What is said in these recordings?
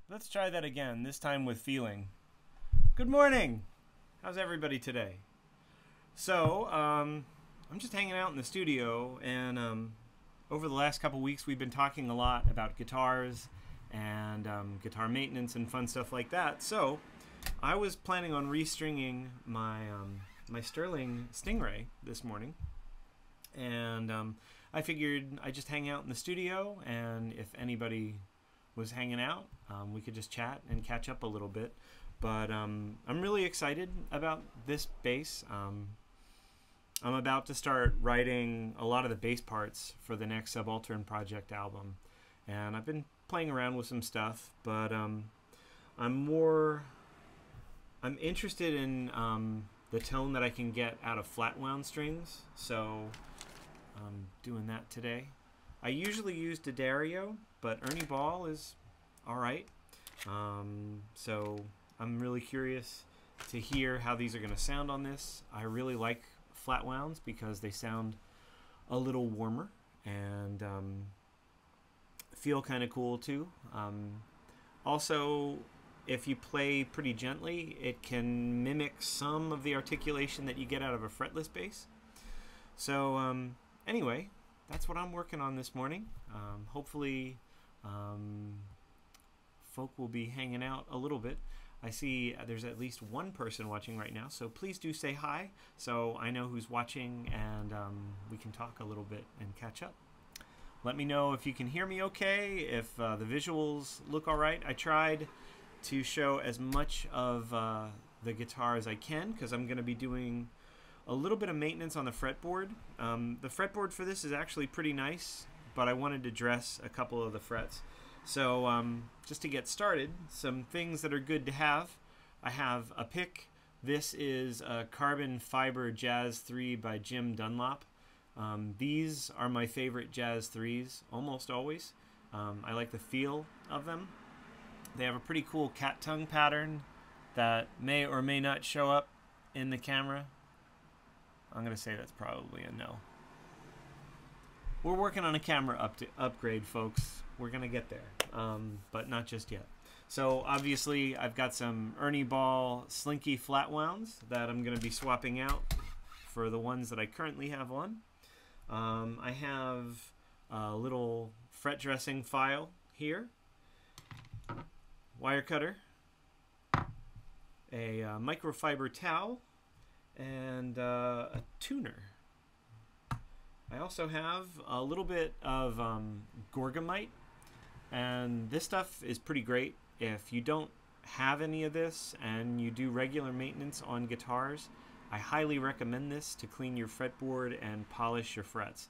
Let's try that again, this time with feeling. Good morning! How's everybody today? So, I'm just hanging out in the studio, and over the last couple weeks we've been talking a lot about guitars and guitar maintenance and fun stuff like that. So, I was planning on restringing my Sterling Stingray this morning, and I figured I'd just hang out in the studio, and if anybody was hanging out, we could just chat and catch up a little bit. But I'm really excited about this bass. I'm about to start writing a lot of the bass parts for the next Subaltern Project album, and I've been playing around with some stuff, but I'm interested in the tone that I can get out of flat wound strings, so I'm doing that today. I usually use D'Addario, but Ernie Ball is alright. So I'm really curious to hear how these are going to sound on this. I really like flat wounds because they sound a little warmer and feel kind of cool too. Also, if you play pretty gently, it can mimic some of the articulation that you get out of a fretless bass. So anyway, that's what I'm working on this morning. Hopefully folk will be hanging out a little bit. I see there's at least one person watching right now, so please do say hi so I know who's watching, and we can talk a little bit and catch up. Let me know if you can hear me okay, if the visuals look alright. I tried to show as much of the guitar as I can because I'm going to be doing a little bit of maintenance on the fretboard. The fretboard for this is actually pretty nice, but I wanted to dress a couple of the frets. So just to get started, some things that are good to have. I have a pick. This is a carbon fiber Jazz 3 by Jim Dunlop. These are my favorite Jazz 3s, almost always. I like the feel of them. They have a pretty cool cat tongue pattern that may or may not show up in the camera. I'm going to say that's probably a no. We're working on a camera upgrade, folks. We're going to get there, but not just yet. So obviously I've got some Ernie Ball Slinky flat wounds that I'm going to be swapping out for the ones that I currently have on. I have a little fret dressing file here, wire cutter, a microfiber towel, and a tuner. I also have a little bit of Gorgamite, and this stuff is pretty great. If you don't have any of this and you do regular maintenance on guitars, I highly recommend this to clean your fretboard and polish your frets.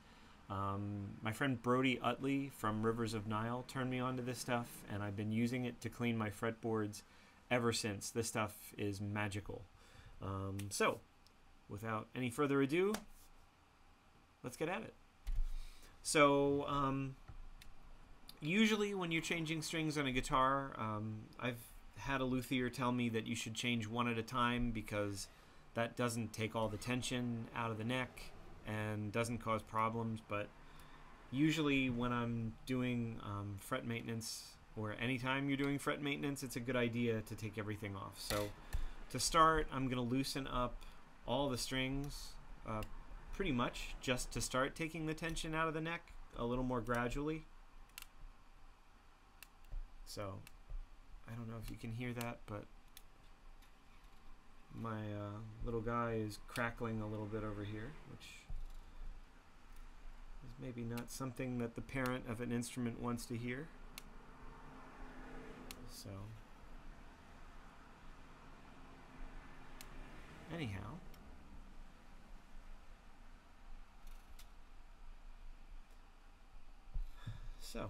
My friend Brody Utley from Rivers of Nile turned me onto this stuff, and I've been using it to clean my fretboards ever since. This stuff is magical. So, without any further ado, let's get at it. So, usually when you're changing strings on a guitar, I've had a luthier tell me that you should change one at a time because that doesn't take all the tension out of the neck and doesn't cause problems. But usually when I'm doing fret maintenance, or anytime you're doing fret maintenance, it's a good idea to take everything off. So to start, I'm going to loosen up all the strings pretty much just to start taking the tension out of the neck a little more gradually. So I don't know if you can hear that, but my little guy is crackling a little bit over here, which is maybe not something that the parent of an instrument wants to hear. So anyhow, so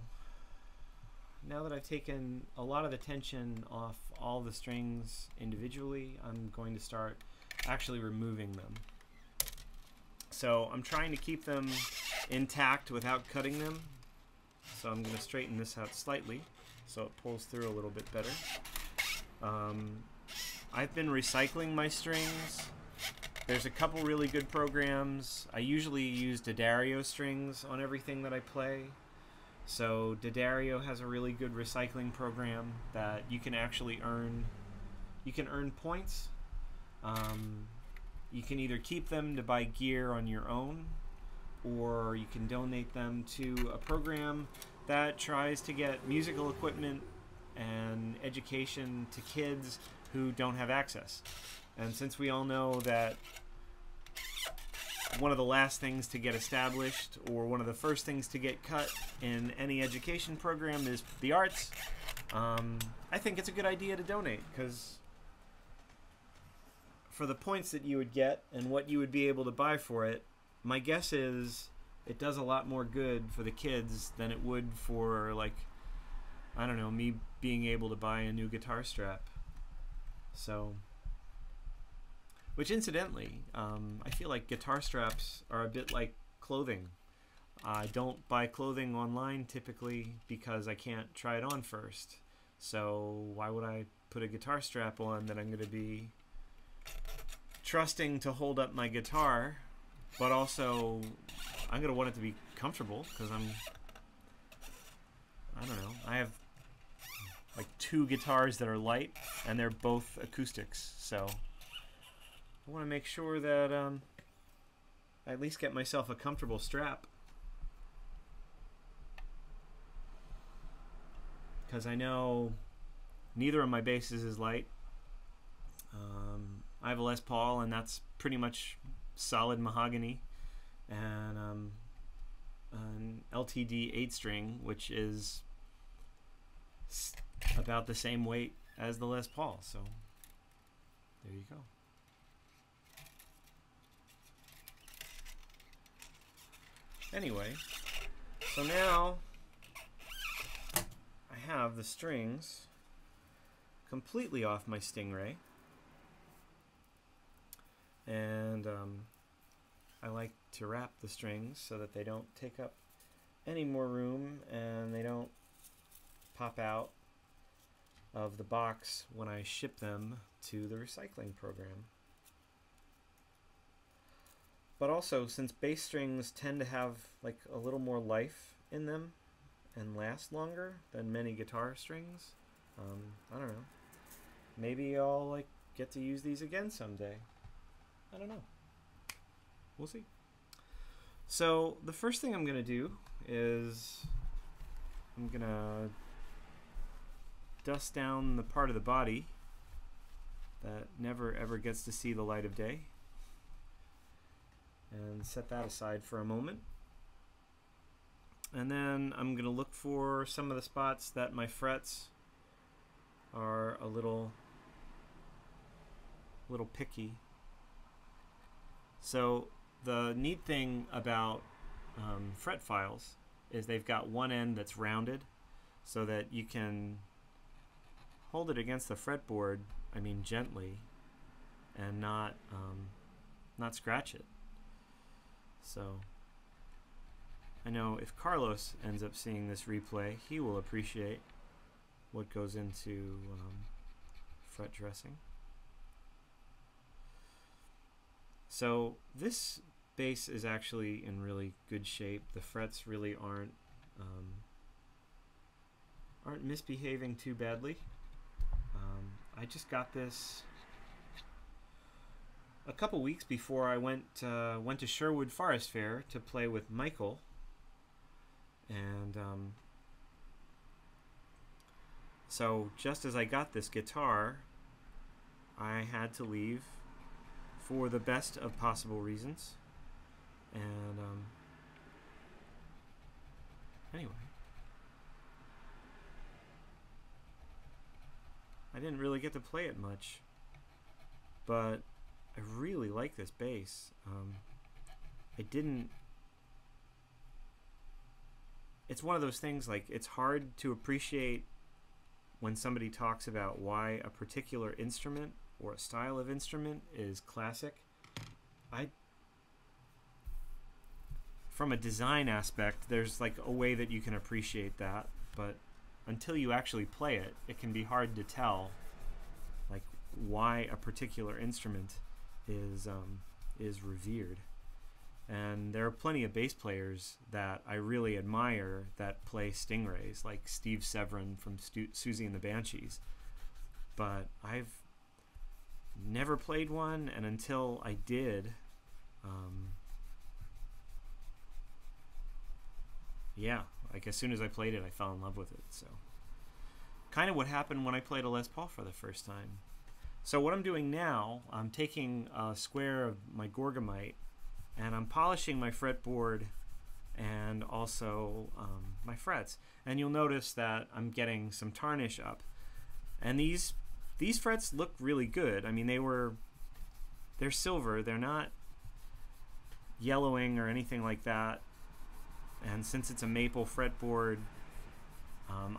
now that I've taken a lot of the tension off all the strings individually, I'm going to start actually removing them. So I'm trying to keep them intact without cutting them. So I'm going to straighten this out slightly so it pulls through a little bit better. I've been recycling my strings. There's a couple really good programs. I usually use D'Addario strings on everything that I play. So D'Addario has a really good recycling program that you can actually earn. You can earn points. You can either keep them to buy gear on your own, or you can donate them to a program that tries to get musical equipment and education to kids who don't have access. And since we all know that one of the last things to get established, or one of the first things to get cut in any education program, is the arts, I think it's a good idea to donate, because for the points that you would get and what you would be able to buy for it, my guess is it does a lot more good for the kids than it would for, like, I don't know, me being able to buy a new guitar strap. So, which incidentally, I feel like guitar straps are a bit like clothing. I don't buy clothing online typically because I can't try it on first. So why would I put a guitar strap on that I'm going to be trusting to hold up my guitar, but also I'm going to want it to be comfortable, because I don't know, I have like 2 guitars that are light and they're both acoustics, so I want to make sure that I at least get myself a comfortable strap, because I know neither of my basses is light. I have a Les Paul, and that's pretty much solid mahogany, and an LTD 8-string, which is about the same weight as the Les Paul. So there you go. Anyway, so now I have the strings completely off my Stingray, and I like to wrap the strings so that they don't take up any more room and they don't pop out of the box when I ship them to the recycling program. But also, since bass strings tend to have like a little more life in them and last longer than many guitar strings, I don't know, maybe I'll like get to use these again someday. I don't know. We'll see. So the first thing I'm gonna do is I'm gonna dust down the part of the body that never ever gets to see the light of day, and set that aside for a moment. And then I'm gonna look for some of the spots that my frets are a little picky. So the neat thing about fret files is they've got one end that's rounded, so that you can hold it against the fretboard, I mean gently, and not scratch it. So I know if Carlos ends up seeing this replay, he will appreciate what goes into fret dressing. So this bass is actually in really good shape. The frets really aren't misbehaving too badly. I just got this a couple weeks before I went to Sherwood Forest Fair to play with Michael, and so just as I got this guitar, I had to leave for the best of possible reasons, and anyway, I didn't really get to play it much, but I really like this bass. It's one of those things, like, it's hard to appreciate when somebody talks about why a particular instrument or a style of instrument is classic. From a design aspect, there's like a way that you can appreciate that, but until you actually play it, it can be hard to tell like why a particular instrument is revered. And there are plenty of bass players that I really admire that play Stingrays, like Steve Severin from Susie and the Banshees. But I've never played one, and until I did, yeah, like as soon as I played it, I fell in love with it. So kind of what happened when I played a Les Paul for the first time. So what I'm doing now, I'm taking a square of my Gorgamite and I'm polishing my fretboard and also my frets. And you'll notice that I'm getting some tarnish up. And these frets look really good. I mean, they're silver. They're not yellowing or anything like that. And since it's a maple fretboard,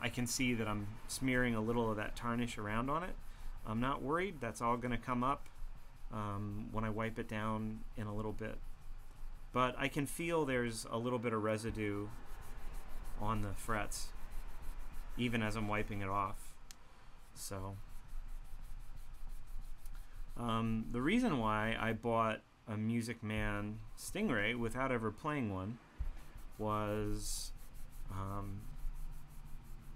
I can see that I'm smearing a little of that tarnish around on it. I'm not worried. That's all going to come up when I wipe it down in a little bit. But I can feel there's a little bit of residue on the frets, even as I'm wiping it off. So the reason why I bought a Music Man Stingray without ever playing one was,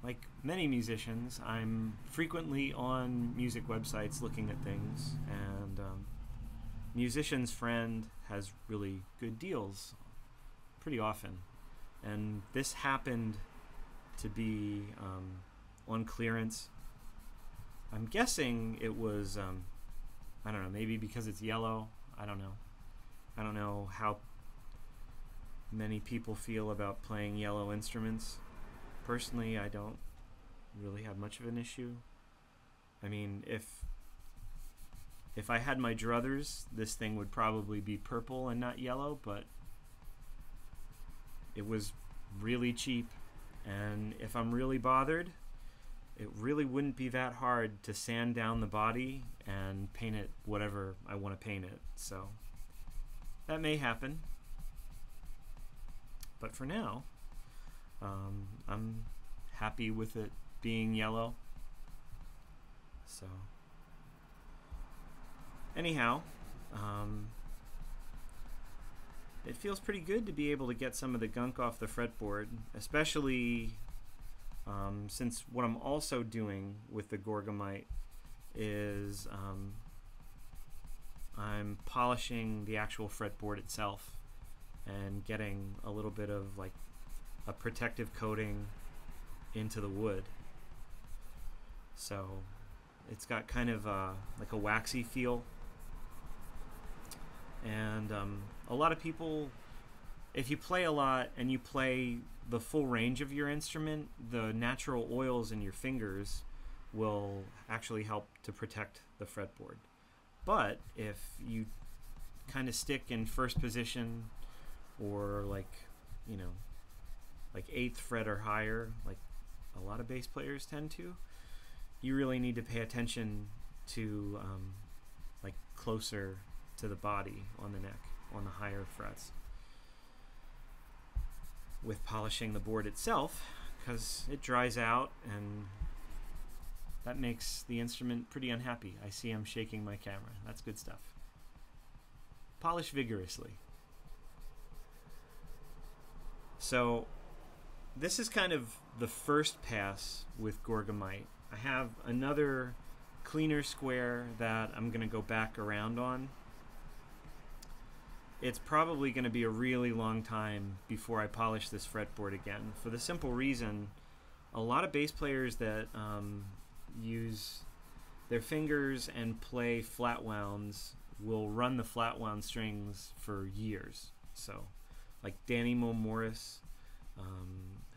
like many musicians, I'm frequently on music websites looking at things, and Musician's Friend has really good deals pretty often. And this happened to be on clearance. I'm guessing it was, I don't know, maybe because it's yellow. I don't know. I don't know how many people feel about playing yellow instruments. Personally, I don't really have much of an issue. I mean, if I had my druthers, this thing would probably be purple and not yellow, but it was really cheap, and if I'm really bothered, it really wouldn't be that hard to sand down the body and paint it whatever I want to paint it. So that may happen, but for now, I'm happy with it being yellow. So anyhow, it feels pretty good to be able to get some of the gunk off the fretboard, especially since what I'm also doing with the Gorgamite is I'm polishing the actual fretboard itself and getting a little bit of like a protective coating into the wood. So it's got kind of like a waxy feel. And a lot of people, if you play a lot and you play the full range of your instrument, the natural oils in your fingers will actually help to protect the fretboard. But if you kind of stick in first position, or like, you know, like 8th fret or higher, like a lot of bass players tend to, you really need to pay attention to like closer to the body on the neck, on the higher frets, with polishing the board itself, because it dries out and that makes the instrument pretty unhappy. I see I'm shaking my camera. That's good stuff. Polish vigorously. So this is kind of the first pass with Gorgamite. I have another cleaner square that I'm going to go back around on. It's probably going to be a really long time before I polish this fretboard again, for the simple reason a lot of bass players that use their fingers and play flat wounds will run the flat wound strings for years. So like Danny Mo Morris,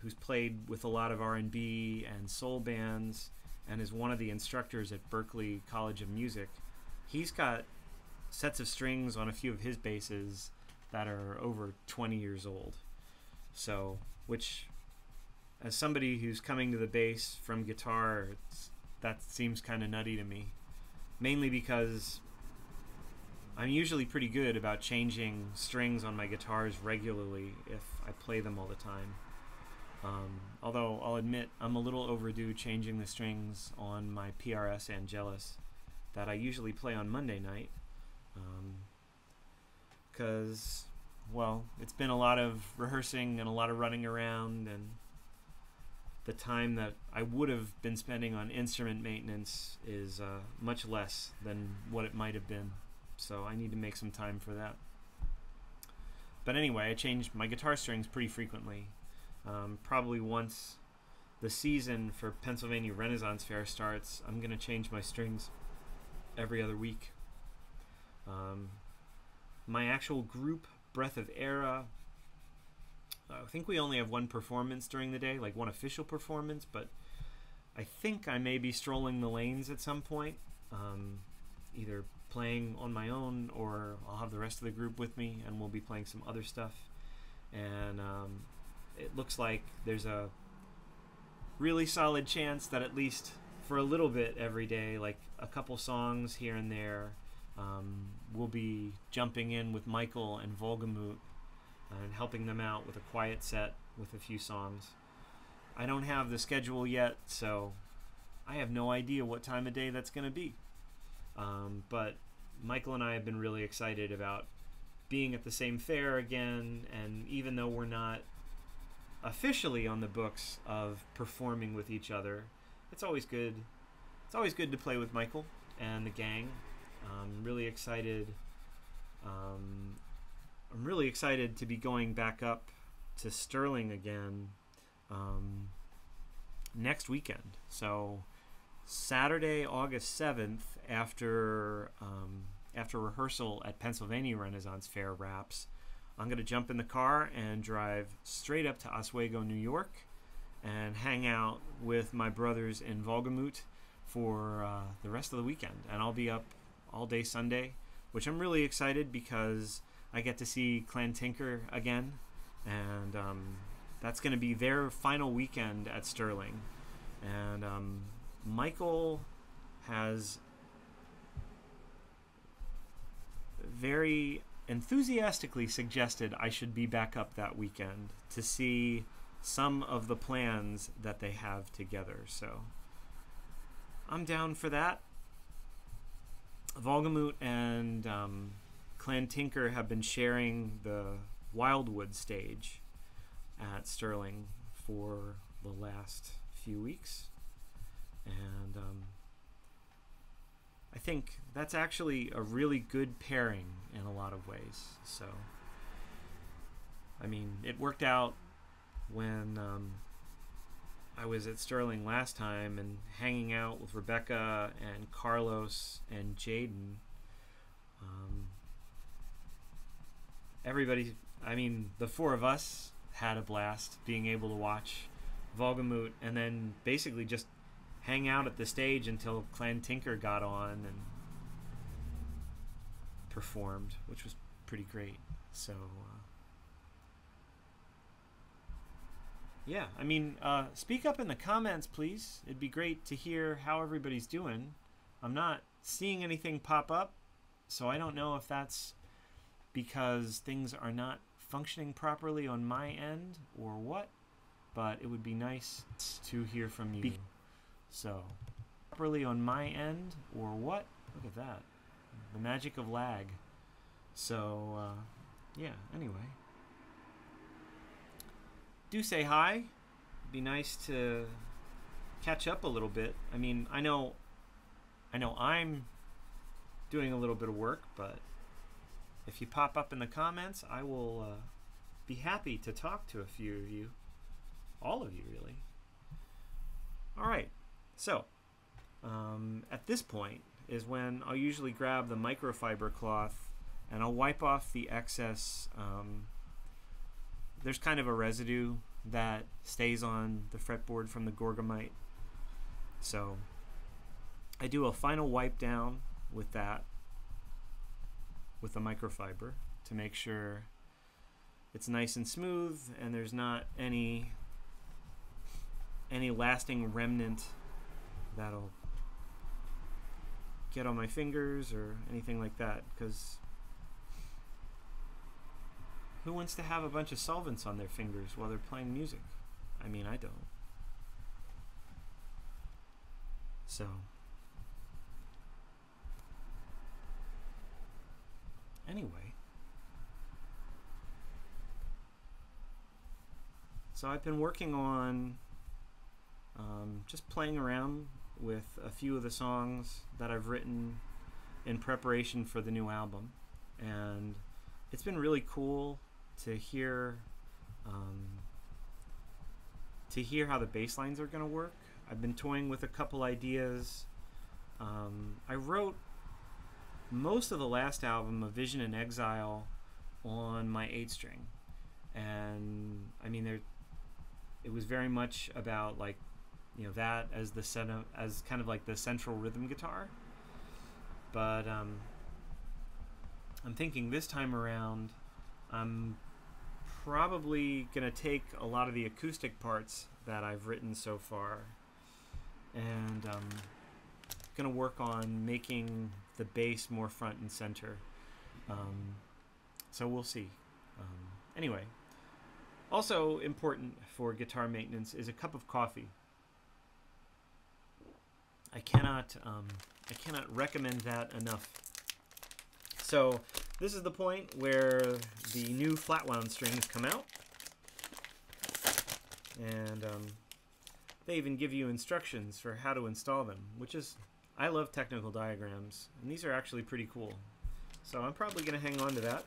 who's played with a lot of R&B and soul bands and is one of the instructors at Berklee College of Music, he's got sets of strings on a few of his basses that are over 20 years old. So, which, as somebody who's coming to the bass from guitar, that seems kind of nutty to me. Mainly because I'm usually pretty good about changing strings on my guitars regularly if I play them all the time. Although I'll admit I'm a little overdue changing the strings on my PRS Angelus that I usually play on Monday night. Because well, it's been a lot of rehearsing and a lot of running around, and the time that I would have been spending on instrument maintenance is much less than what it might have been. So I need to make some time for that. But anyway, I change my guitar strings pretty frequently. Probably once the season for Pennsylvania Renaissance Fair starts, I'm going to change my strings every other week. My actual group, Breath of Era, I think we only have one performance during the day, like one official performance, but I think I may be strolling the lanes at some point, either playing on my own or I'll have the rest of the group with me and we'll be playing some other stuff. And it looks like there's a really solid chance that at least for a little bit every day, like a couple songs here and there, we'll be jumping in with Michael and Volgamut and helping them out with a quiet set with a few songs. I don't have the schedule yet, so I have no idea what time of day that's going to be. But Michael and I have been really excited about being at the same fair again, and even though we're not officially on the books of performing with each other, it's always good. It's always good to play with Michael and the gang. I'm really excited. I'm really excited to be going back up to Sterling again next weekend. So Saturday, August 7th, after rehearsal at Pennsylvania Renaissance Fair wraps, I'm going to jump in the car and drive straight up to Oswego, New York, and hang out with my brothers in Volgamut for the rest of the weekend. And I'll be up all day Sunday, which I'm really excited because I get to see Clan Tinker again, and that's going to be their final weekend at Sterling. And Michael has very enthusiastically suggested I should be back up that weekend to see some of the plans that they have together. So I'm down for that. Volgamut and Clan Tinker have been sharing the Wildwood stage at Sterling for the last few weeks, and I think that's actually a really good pairing in a lot of ways. So I mean, it worked out when I was at Sterling last time and hanging out with Rebecca and Carlos and Jaden. Everybody, I mean, the four of us had a blast being able to watch Volgamut and then basically just hang out at the stage until Clan Tinker got on and performed, which was pretty great. So yeah, I mean, speak up in the comments, please. It'd be great to hear how everybody's doing. I'm not seeing anything pop up, so I don't know if that's because things are not functioning properly on my end or what, but it would be nice to hear from you. So, properly on my end or what? Look at that. The magic of lag. So, yeah, anyway. Do say hi. It'd be nice to catch up a little bit. I mean, I know I'm doing a little bit of work, but if you pop up in the comments, I will be happy to talk to a few of you. All of you, really. All right. So, at this point is when I'll usually grab the microfiber cloth and I'll wipe off the excess. There's kind of a residue that stays on the fretboard from the Gorgamite. So I do a final wipe down with that, with the microfiber, to make sure it's nice and smooth and there's not any lasting remnant that'll get on my fingers or anything like that, because who wants to have a bunch of solvents on their fingers while they're playing music? I mean, I don't. So, anyway, So I've been working on just playing around with a few of the songs that I've written in preparation for the new album, and it's been really cool to hear how the bass lines are going to work. I've been toying with a couple ideas. I wrote most of the last album, A Vision in Exile, on my 8-string, and I mean it was very much about, like, you know, that as the as kind of like the central rhythm guitar. But I'm thinking this time around I'm probably gonna take a lot of the acoustic parts that I've written so far, and gonna work on making the bass more front and center. So we'll see. Anyway, also important for guitar maintenance is a cup of coffee. I cannot recommend that enough. So this is the point where the new flat wound strings come out, and they even give you instructions for how to install them, which is, I love technical diagrams, and these are actually pretty cool. So I'm probably going to hang on to that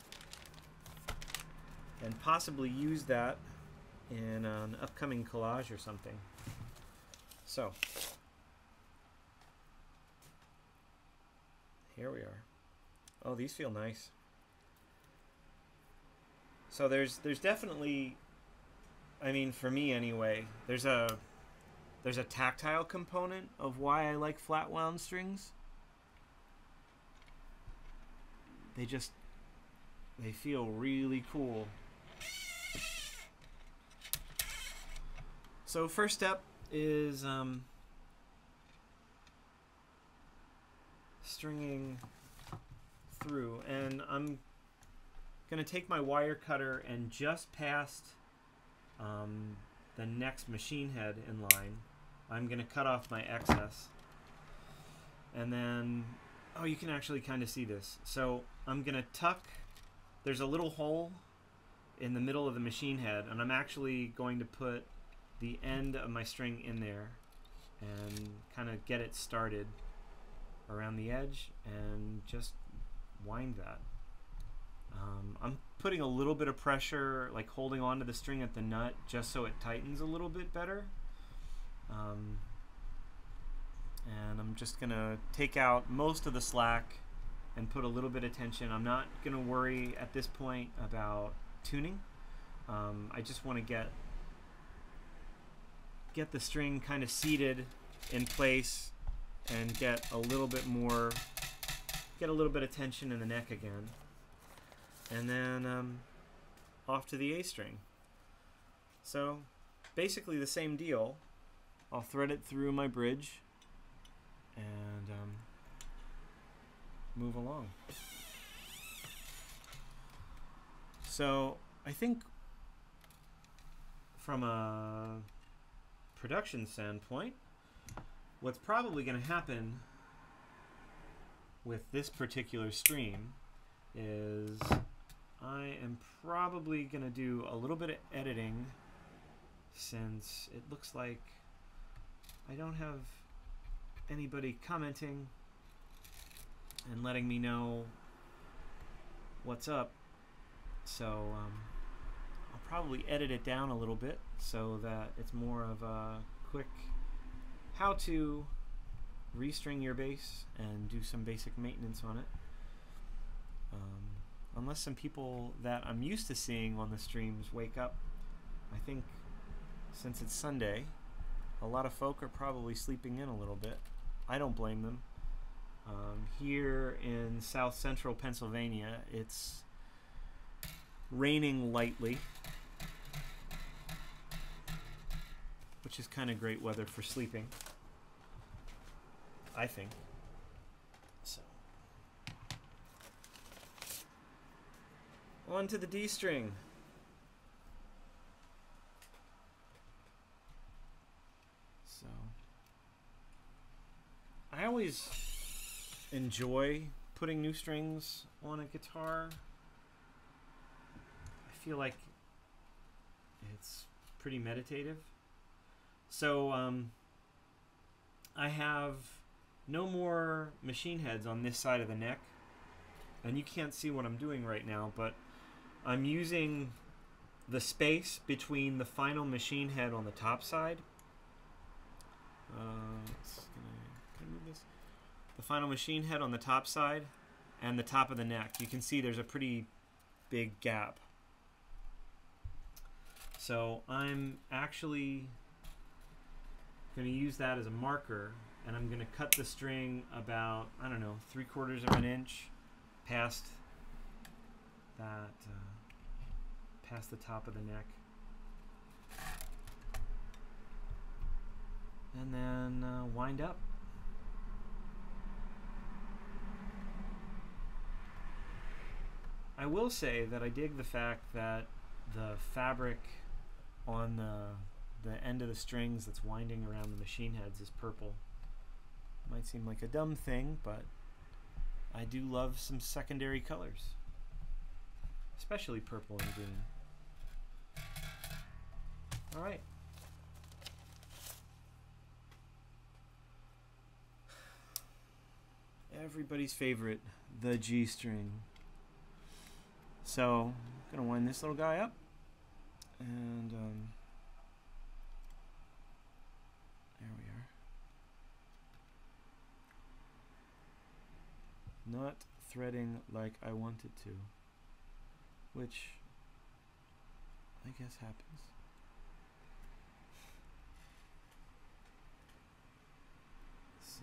and possibly use that in an upcoming collage or something. So here we are. Oh, these feel nice. So there's definitely, I mean, for me anyway, there's a tactile component of why I like flat wound strings. They feel really cool. So first step is stringing through, and I'm gonna take my wire cutter and just past the next machine head in line, I'm gonna cut off my excess, and then, oh, you can actually kind of see this. So I'm gonna tuck, there's a little hole in the middle of the machine head, and I'm actually going to put the end of my string in there and kind of get it started around the edge and just wind that. I'm putting a little bit of pressure, like holding onto the string at the nut, just so it tightens a little bit better. And I'm just gonna take out most of the slack and put a little bit of tension. I'm not gonna worry at this point about tuning. I just want to get the string kind of seated in place and get a little bit of tension in the neck again, and then off to the A string. So basically the same deal. I'll thread it through my bridge and move along. So I think from a production standpoint, what's probably going to happen with this particular stream is I am probably going to do a little bit of editing, since it looks like I don't have anybody commenting and letting me know what's up. So I'll probably edit it down a little bit so that it's more of a quick how to restring your bass and do some basic maintenance on it. Unless some people that I'm used to seeing on the streams wake up. I think since it's Sunday, a lot of folk are probably sleeping in a little bit. I don't blame them. Here in south central Pennsylvania, it's raining lightly, which is kind of great weather for sleeping, I think. So, on to the D string. So, I always enjoy putting new strings on a guitar. I feel like it's pretty meditative. So I have no more machine heads on this side of the neck, and you can't see what I'm doing right now, but I'm using the space between the final machine head on the top side. Can I move this? The final machine head on the top side and the top of the neck. You can see there's a pretty big gap. So I'm actually going to use that as a marker, and I'm going to cut the string about, I don't know, 3/4 of an inch past that, past the top of the neck. And then wind up. I will say that I dig the fact that the fabric on the end of the strings that's winding around the machine heads is purple. Might seem like a dumb thing, but I do love some secondary colors, especially purple and green. All right. Everybody's favorite, the G string. So I'm gonna wind this little guy up, and there we are. Not threading like I wanted to, which I guess happens. So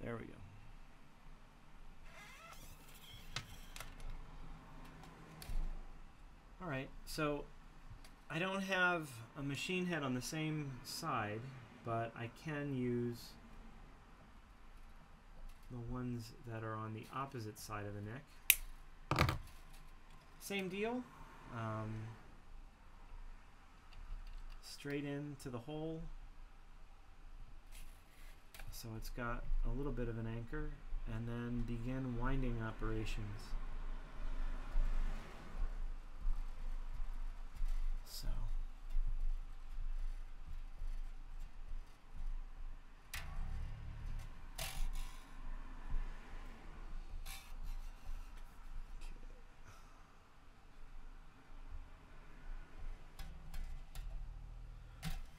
there we go. All right, so I don't have a machine head on the same side, but I can use the ones that are on the opposite side of the neck. Same deal. Straight into the hole. So it's got a little bit of an anchor, and then begin winding operations. So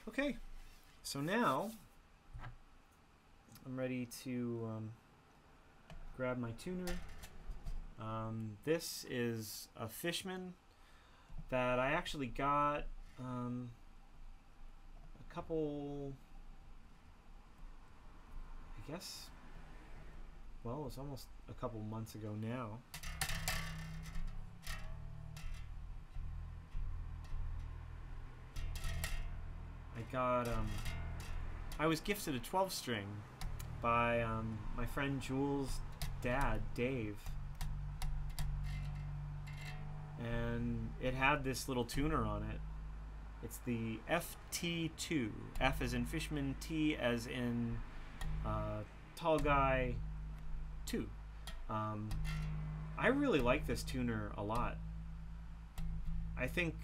okay, so now I'm ready to grab my tuner. This is a Fishman that I actually got a couple, I guess, well, it's almost a couple months ago now. I was gifted a 12 string by my friend Jules' dad, Dave. And it had this little tuner on it. It's the FT2. F as in Fishman, T as in tall guy 2. I really like this tuner a lot. I think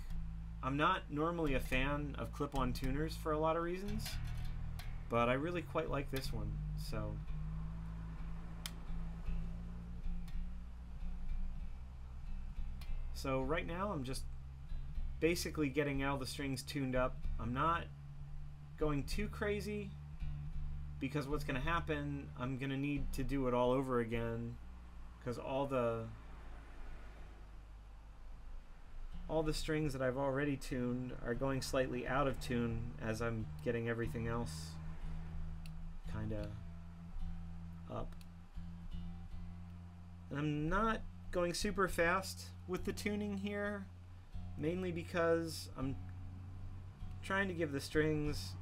I'm not normally a fan of clip-on tuners for a lot of reasons, but I really quite like this one. So right now I'm just basically getting all the strings tuned up. I'm not going too crazy, because what's going to happen, I'm going to need to do it all over again, because all the strings that I've already tuned are going slightly out of tune as I'm getting everything else kind of up. And I'm not going super fast with the tuning here, mainly because I'm trying to give the strings,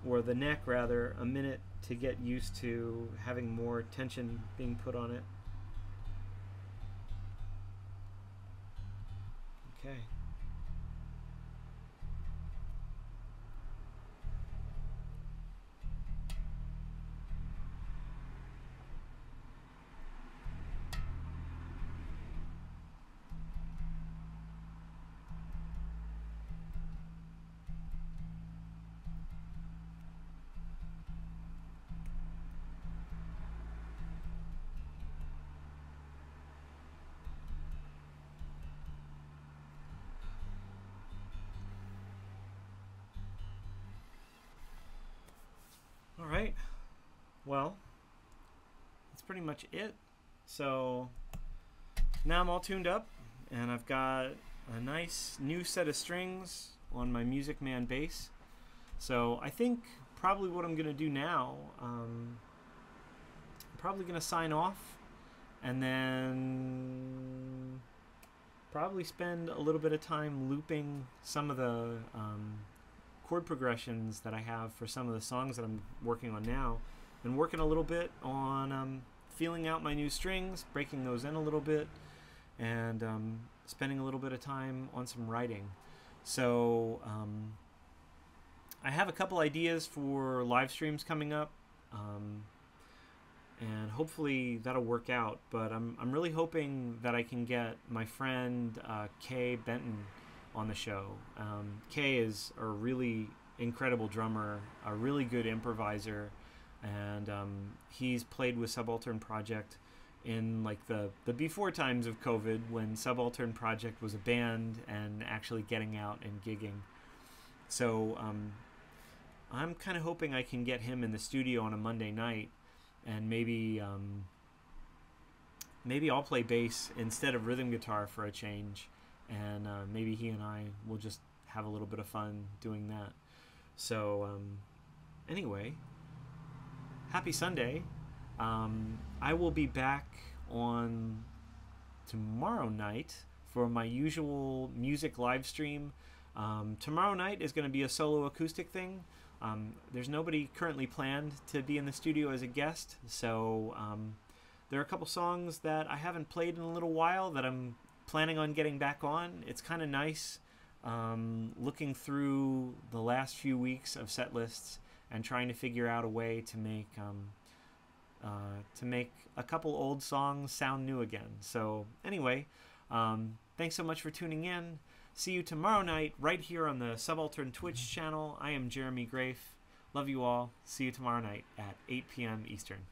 or the neck rather, a minute to get used to having more tension being put on it. Okay. well, that's pretty much it. So now I'm all tuned up, and I've got a nice new set of strings on my Music Man bass. So I think probably what I'm going to do now, I'm probably going to sign off, and then probably spend a little bit of time looping some of the chord progressions that I have for some of the songs that I'm working on now, and working a little bit on feeling out my new strings, breaking those in a little bit, and spending a little bit of time on some writing. So I have a couple ideas for live streams coming up, and hopefully that'll work out. But I'm really hoping that I can get my friend Kay Benton on the show. Kay is a really incredible drummer, a really good improviser, and he's played with Subaltern Project in like the before times of COVID, when Subaltern Project was a band and actually getting out and gigging. So I'm kind of hoping I can get him in the studio on a Monday night, and maybe I'll play bass instead of rhythm guitar for a change, and maybe he and I will just have a little bit of fun doing that. So anyway, happy Sunday. I will be back on tomorrow night for my usual music live stream. Tomorrow night is going to be a solo acoustic thing. There's nobody currently planned to be in the studio as a guest, so there are a couple songs that I haven't played in a little while that I'm planning on getting back on. It's kind of nice looking through the last few weeks of set lists and trying to figure out a way to make a couple old songs sound new again. So anyway, thanks so much for tuning in. See you tomorrow night right here on the Subaltern Twitch channel. I am Jeremy Grafe. Love you all. See you tomorrow night at 8 p.m. Eastern.